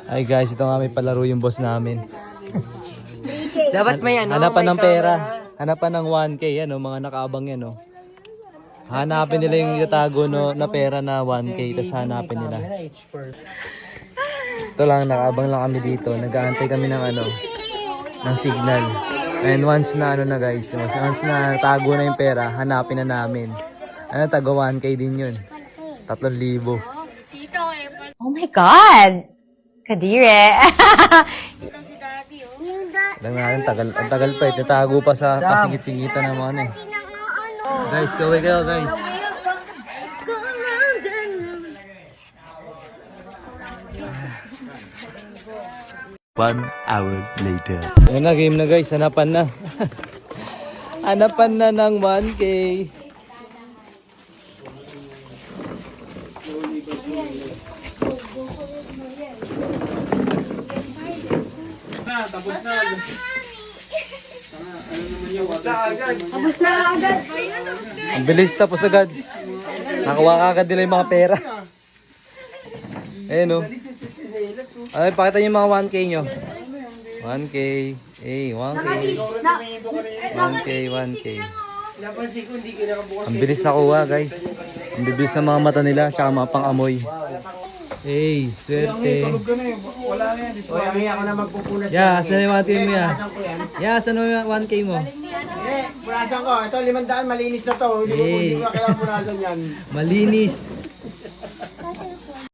Ay guys, ito nga may palaro yung boss namin. Dapat may ano, Hanapan may ng pera. camera. Hanapan ng 1K, ano, mga nakaabang yan, oh. Hanapin nila yung itatago no, na pera na 1K, tapos hanapin nila. Ito lang, nakaabang lang kami dito. Nag-aantay kami ng ano, ng signal. And once na ano na guys, once na tago na yung pera, hanapin na namin. Ano, tago 1K din yun. 3,000. Oh my God! Kadire! Alam natin, ang tagal pa eh. Tatago pa sa kasingit-singitan ng mga ano eh. Guys, kaway kayo guys. 1 hour later. Ayun na, game na guys. Hanapan na. Hanapan na ng 1K. Tapos na. Ang bilis, tapos agad. Nakuha ka agad nila yung mga pera. Ayun o. Ay, pakita niyo yung mga 1K nyo. 1K. Eh, 1K. 1K, 1K. Ang bilis nakuha guys. Ang bilis ng mga mata nila, tsaka mga pang-amoy. Hey, swerte. Wala na yan. Oy, ang ako na magpupunas. Yeah, saan yung 1K mo ya? Pulasan ko yan. Yeah, saan yung 1K mo? Pulasan ko. Ito, 500, malinis na to. Hindi ko kailangan pulasan yan. Malinis.